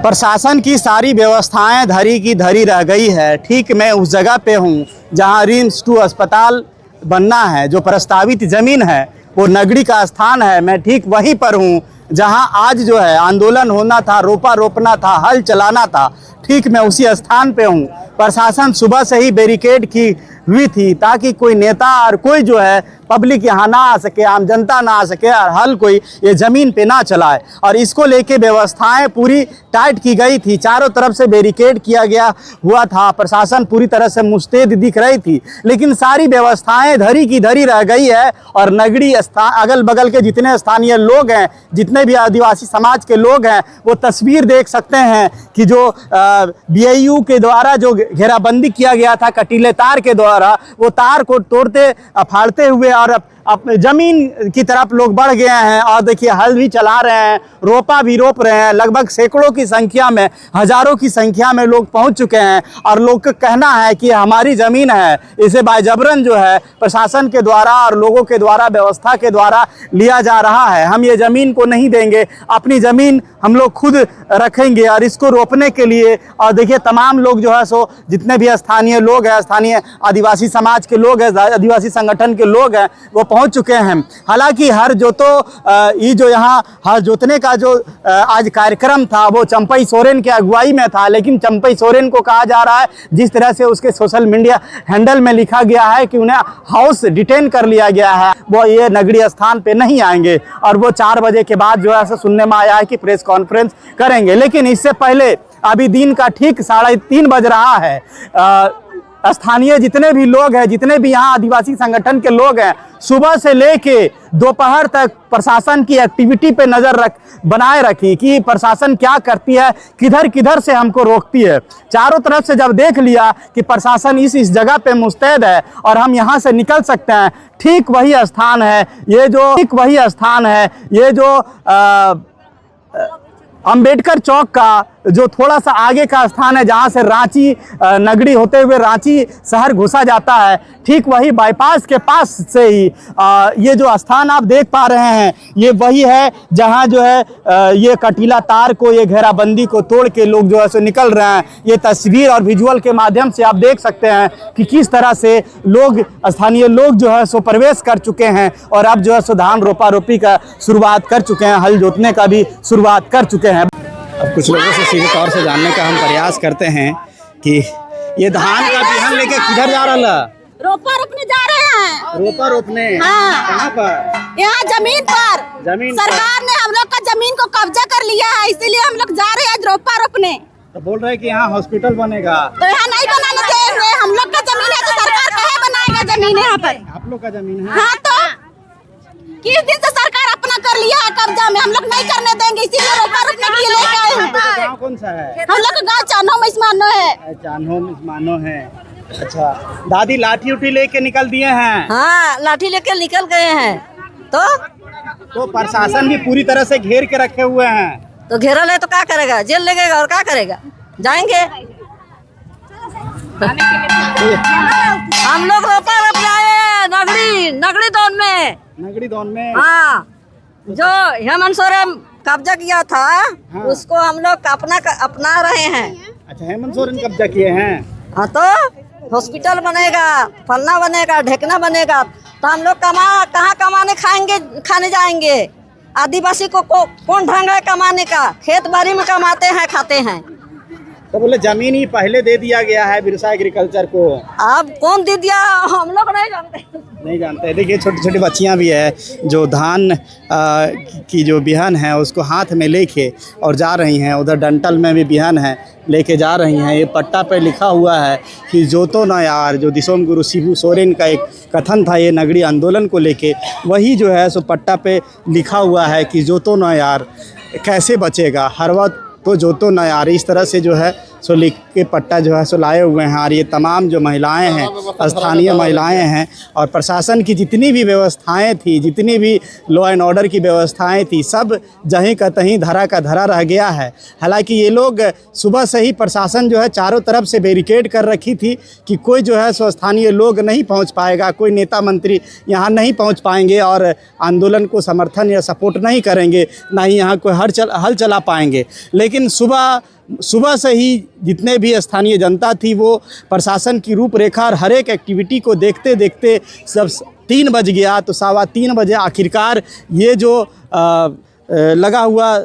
प्रशासन की सारी व्यवस्थाएं धरी की धरी रह गई है। ठीक मैं उस जगह पे हूँ जहाँ रिम्स 2 अस्पताल बनना है। जो प्रस्तावित ज़मीन है वो नगड़ी का स्थान है। मैं ठीक वहीं पर हूँ जहाँ आज जो है आंदोलन होना था, रोपा रोपना था, हल चलाना था। ठीक मैं उसी स्थान पे हूँ। प्रशासन सुबह से ही बैरिकेड की हुई थी ताकि कोई नेता और कोई जो है पब्लिक यहाँ ना आ सके, आम जनता ना आ सके और हल कोई ये ज़मीन पे ना चलाए। और इसको लेके व्यवस्थाएं पूरी टाइट की गई थी। चारों तरफ से बैरिकेड किया गया हुआ था। प्रशासन पूरी तरह से मुस्तैद दिख रही थी, लेकिन सारी व्यवस्थाएं धरी की धरी रह गई है। और नगरी अगल बगल के जितने स्थानीय लोग हैं, जितने भी आदिवासी समाज के लोग हैं, वो तस्वीर देख सकते हैं कि जो BIU के द्वारा जो घेराबंदी किया गया था कटीले तार के द्वारा, वो तार को तोड़ते फाड़ते हुए और अपने ज़मीन की तरफ लोग बढ़ गए हैं। और देखिए हल भी चला रहे हैं, रोपा भी रोप रहे हैं। लगभग सैकड़ों की संख्या में, हज़ारों की संख्या में लोग पहुंच चुके हैं। और लोग का कहना है कि हमारी ज़मीन है, इसे बाजबरन जो है प्रशासन के द्वारा और लोगों के द्वारा, व्यवस्था के द्वारा लिया जा रहा है। हम ये ज़मीन को नहीं देंगे, अपनी ज़मीन हम लोग खुद रखेंगे। और इसको रोपने के लिए और देखिए तमाम लोग जो है सो जितने भी स्थानीय लोग हैं, स्थानीय आदिवासी समाज के लोग हैं, आदिवासी संगठन के लोग हैं, वो पहुंच चुके हैं। हालांकि हर जोतो ये जो यहाँ हर जोतने का जो आज कार्यक्रम था वो चंपई सोरेन के अगुवाई में था। लेकिन चंपई सोरेन को कहा जा रहा है, जिस तरह से उसके सोशल मीडिया हैंडल में लिखा गया है कि उन्हें हाउस डिटेन कर लिया गया है, वो ये नगरी स्थान पे नहीं आएंगे। और वो 4 बजे के बाद जो है सुनने में आया है कि प्रेस कॉन्फ्रेंस करेंगे। लेकिन इससे पहले अभी दिन का ठीक 3:30 बज रहा है। स्थानीय जितने भी लोग हैं, जितने भी यहाँ आदिवासी संगठन के लोग हैं, सुबह से लेके दोपहर तक प्रशासन की एक्टिविटी पे नज़र बनाए रखी कि प्रशासन क्या करती है, किधर किधर से हमको रोकती है। चारों तरफ से जब देख लिया कि प्रशासन इस जगह पे मुस्तैद है और हम यहाँ से निकल सकते हैं, ठीक वही स्थान है ये जो अंबेडकर चौक का जो थोड़ा सा आगे का स्थान है, जहाँ से रांची नगरी होते हुए रांची शहर घुसा जाता है। ठीक वही बाईपास के पास से ही ये जो स्थान आप देख पा रहे हैं, ये वही है जहाँ जो है ये कटीला तार को, ये घेराबंदी को तोड़ के लोग जो है सो निकल रहे हैं। ये तस्वीर और विजुअल के माध्यम से आप देख सकते हैं कि किस तरह से लोग, स्थानीय लोग जो है सो प्रवेश कर चुके हैं और अब जो है सो धान रोपा रोपी का शुरुआत कर चुके हैं, हल जोतने का भी शुरुआत कर चुके हैं। अब कुछ लोगों से सीधे तौर से जानने का हम प्रयास करते हैं कि ये धान का बिहन लेके किधर जा रहा है? रोपा रोपने जा रहे हैं। रोपा रोपने? हाँ। कहाँ पर? यहाँ जमीन पर। सरकार ने हम लोग का जमीन को कब्जा कर लिया है, इसीलिए हम लोग जा रहे हैं रोपा रोपने। तो बोल रहे हैं कि यहाँ हॉस्पिटल बनेगा, तो यहाँ नहीं बनाने देंगे। हम लोग का जमीन है तो सरकार कहाँ बनाएगा जमीन यहाँ पर? आप लोग का जमीन है। हाँ, तो किस दिन से सरकार अपना कर लिया है कब्जा में, हम लोग नहीं करने देंगे, इसीलिए रोपा रोपने के लिए लेके आए हैं। गाँव कौन सा है? हम लोग का गाँव चान्हो में चान्हो है। अच्छा, दादी लाठी उठी लेके निकल दिए हैं? हाँ, लाठी लेके निकल गए हैं। तो प्रशासन भी पूरी तरह से घेर के रखे हुए हैं। तो घेरा ले तो क्या करेगा, जेल लगेगा और क्या करेगा, जाएंगे। हम लोग रोपा रोप आए नगरी दौन में। हाँ, जो हेमंत सोरेन कब्जा किया था, हाँ, उसको हम लोग अपना रहे हैं। अच्छा, हेमंत सोरेन कब्जा किए हैं? हाँ, तो हॉस्पिटल बनेगा, फलना बनेगा, ढेकना बनेगा, तो हम लोग कहाँ कमाने खाने जाएंगे? आदिवासी को कौन ढंग है कमाने का? खेत बाड़ी में कमाते हैं, खाते हैं। तो बोले जमीन ही पहले दे दिया गया है बिरसा एग्रीकल्चर को। अब कौन दे दिया हम लोग नहीं जानते। देखिए छोटी छोटी बच्चियां भी है जो धान की जो बिहन है उसको हाथ में लेके और जा रही हैं। उधर डंटल में भी बिहन है, लेके जा रही हैं। ये पट्टा पे लिखा हुआ है कि जोतो न यार, जो दिसोम गुरु शिबू सोरेन का एक कथन था ये नगरी आंदोलन को लेके, वही जो है सो पट्टा पे लिखा हुआ है कि जोतो न यार, कैसे बचेगा हर वक्त तो जोतो न यार। इस तरह से जो है सो लिख के पट्टा जो है सो लाए हुए हैं। और ये तमाम जो महिलाएं हैं, स्थानीय महिलाएं हैं, और प्रशासन की जितनी भी व्यवस्थाएं थी, जितनी भी लॉ एंड ऑर्डर की व्यवस्थाएं थी, सब जहीं का तहीं धरा का धरा रह गया है। हालांकि ये लोग सुबह से ही प्रशासन जो है चारों तरफ से बैरिकेड कर रखी थी कि कोई जो है सो स्थानीय लोग नहीं पहुंच पाएगा, कोई नेता मंत्री यहाँ नहीं पहुंच पाएंगे और आंदोलन को समर्थन या सपोर्ट नहीं करेंगे, ना ही यहाँ कोई हल चला पाएंगे। लेकिन सुबह से ही जितने भी स्थानीय जनता थी वो प्रशासन की रूपरेखा और हर एक एक्टिविटी को देखते देखते जब 3 बज गया तो 3:15 बजे आखिरकार ये जो लगा हुआ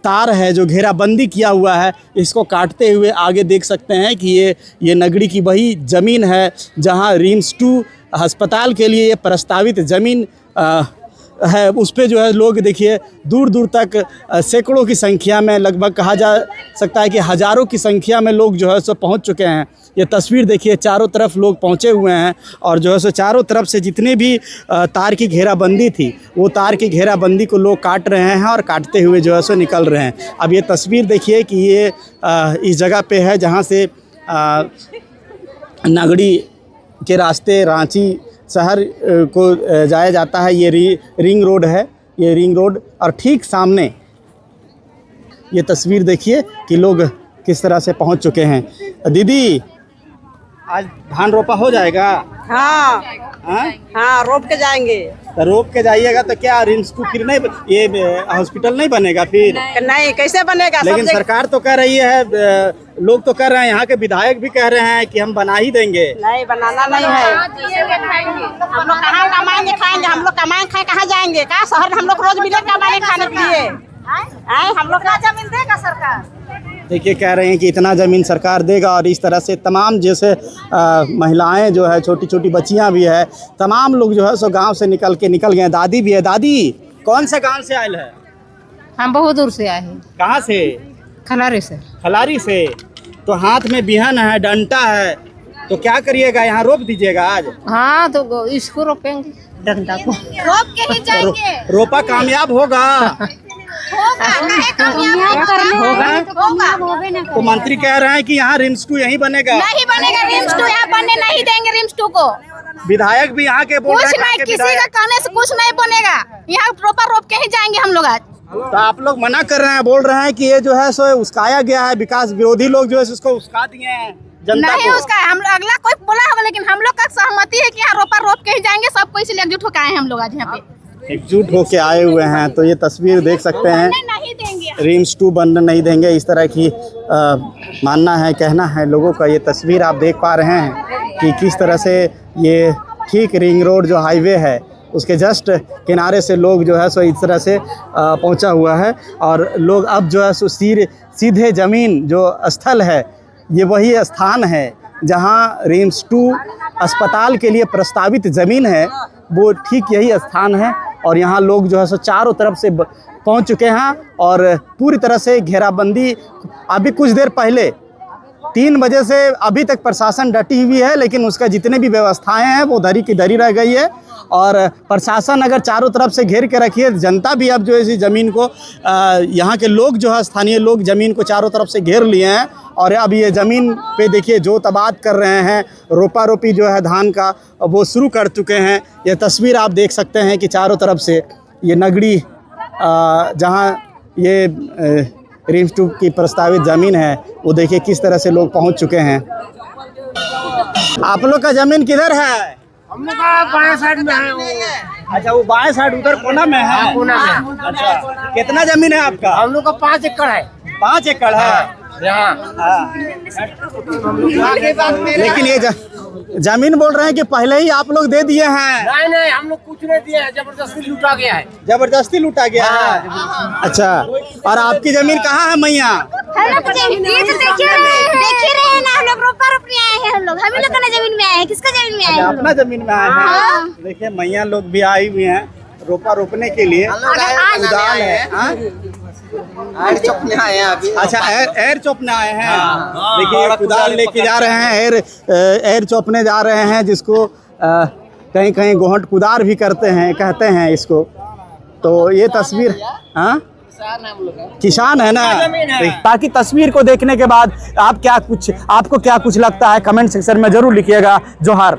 तार है, जो घेराबंदी किया हुआ है, इसको काटते हुए आगे देख सकते हैं कि ये नगड़ी की वही ज़मीन है जहां रिम्स 2 अस्पताल के लिए ये प्रस्तावित ज़मीन है। उस पे जो है लोग देखिए दूर दूर तक सैकड़ों की संख्या में, लगभग कहा जा सकता है कि हज़ारों की संख्या में लोग जो है सो पहुंच चुके हैं। ये तस्वीर देखिए, चारों तरफ लोग पहुंचे हुए हैं और जो है सो चारों तरफ से जितने भी तार की घेराबंदी थी वो तार की घेराबंदी को लोग काट रहे हैं और काटते हुए जो है सो निकल रहे हैं। अब ये तस्वीर देखिए कि ये इस जगह पे है जहाँ से नगड़ी के रास्ते रांची शहर को जाया जाता है। ये रिंग रोड है, ये रिंग रोड, और ठीक सामने ये तस्वीर देखिए कि लोग किस तरह से पहुंच चुके हैं। दीदी, आज धान रोपा हो जाएगा? हाँ हाँ, रोप के जाएंगे। तो रोप के जाइएगा तो क्या रिम्स 2 फिर नहीं, ये हॉस्पिटल नहीं बनेगा फिर? नहीं, कैसे बनेगा? लेकिन सरकार तो कह रही है, लोग तो कह रहे हैं, यहाँ के विधायक भी कह रहे हैं कि हम बना ही देंगे। नहीं, बनाना नहीं है। हम लोग कहाँ कमाएंगे खाएंगे? हम लोग कमाएंगे खाए कहाँ जाएंगे? कहाँ शहर हम लोग रोज मिले कमाने खाने के लिए? हम लोग का जमीन देगा सरकार? देखिए, कह रहे हैं कि इतना ज़मीन सरकार देगा। और इस तरह से तमाम जैसे महिलाएं जो है, छोटी छोटी बच्चियां भी है, तमाम लोग जो है सो गांव से निकल गए। दादी भी है। दादी, कौन से गांव से आयल है? हम बहुत दूर से आए हैं। कहाँ से? खलारी से। खलारी से। तो हाथ में बिहन है, डंटा है, तो क्या करिएगा? यहाँ रोप दीजिएगा आज? हाँ, तो इसको रोपेंगे, डंडा को रोप के ही जाएंगे। रोपा कामयाब होगा? तो मंत्री कह रहे हैं कि यहाँ रिम्स 2 यहीं बनेगा। नहीं बनेगा रिम्स 2, यहाँ बनने नहीं देंगे रिम्स 2 को। विधायक भी यहाँ के बोल रहे हैं, कुछ नहीं, किसी का कहने से कुछ नहीं बनेगा। यहाँ रोप के ही जाएंगे हम लोग आज। तो आप लोग मना कर रहे हैं, बोल रहे हैं कि ये जो है सो उस्काया गया है, विकास विरोधी लोग जो है उसको उस्का दिए हैं जनता नहीं को। उसका हम अगला कोई बोला होगा, लेकिन हम लोग का सहमति है कि यहाँ रोप के ही जाएंगे। सबको इसलिए एकजुट होकर आए हम लोग आज यहाँ पे, एकजुट होके आए हुए हैं। तो ये तस्वीर देख सकते हैं, नहीं देंगे रिम्स 2 बनने नहीं देंगे, इस तरह की मानना है, कहना है लोगों का। ये तस्वीर आप देख पा रहे हैं कि किस तरह से ये ठीक रिंग रोड जो हाईवे है उसके जस्ट किनारे से लोग जो है सो इस तरह से पहुंचा हुआ है। और लोग अब जो है सो सीधे ज़मीन जो स्थल है, ये वही स्थान है जहां रिम्स 2 अस्पताल के लिए प्रस्तावित ज़मीन है, वो ठीक यही स्थान है। और यहाँ लोग जो है सो चारों तरफ से पहुँच चुके हैं और पूरी तरह से घेराबंदी। अभी कुछ देर पहले 3 बजे से अभी तक प्रशासन डटी हुई है, लेकिन उसका जितने भी व्यवस्थाएं हैं वो धरी की धरी रह गई है। और प्रशासन अगर चारों तरफ से घेर के रखी है, जनता भी अब जो है इस ज़मीन को, यहाँ के लोग जो है, स्थानीय लोग ज़मीन को चारों तरफ से घेर लिए हैं। और अब ये ज़मीन पे देखिए जोतआबाद कर रहे हैं, रोपा रोपी जो है धान का वो शुरू कर चुके हैं। ये तस्वीर आप देख सकते हैं कि चारों तरफ से ये नगड़ी जहाँ ये रिम्स 2 की प्रस्तावित ज़मीन है, वो देखिए किस तरह से लोग पहुँच चुके हैं। आप लोग का ज़मीन किधर है? हम लोग का बाएं साइड में है वो। अच्छा, वो बाएं साइड उधर कोना में है? कोना में। अच्छा, कितना ज़मीन है आपका? हम लोग का 5 एकड़ है। 5 एकड़ है यहाँ। लेकिन ये जमीन बोल रहे हैं कि पहले ही आप लोग दे दिए हैं। नहीं, हम लोग कुछ नहीं दिए हैं, जबरदस्ती लूटा गया है। जबरदस्ती लूटा गया है? अच्छा, और आपकी जमीन कहाँ है मैया? हम लोग देख रहे हैं ना, हम लोग रोपा रोपने आए हैं। हम लोग का जमीन में आए हैं। किसका जमीन में आए हैं? अपना जमीन में आए हैं। देखिए मैया लोग भी आई हुई हैं रोपा रोपने के लिए। कुदाल है, एयर चौपने आए हैं अभी। अच्छा, एयर चौपने आए हैं। देखिए कुदाल लेके जा रहे हैं, एयर चौपने जा रहे हैं, जिसको कहीं कहीं गोहट कुदार भी कहते हैं इसको। तो ये तस्वीर, हाँ किसान है ना। ताकि तस्वीर को देखने के बाद आपको क्या कुछ लगता है कमेंट सेक्शन में जरूर लिखिएगा। जोहार।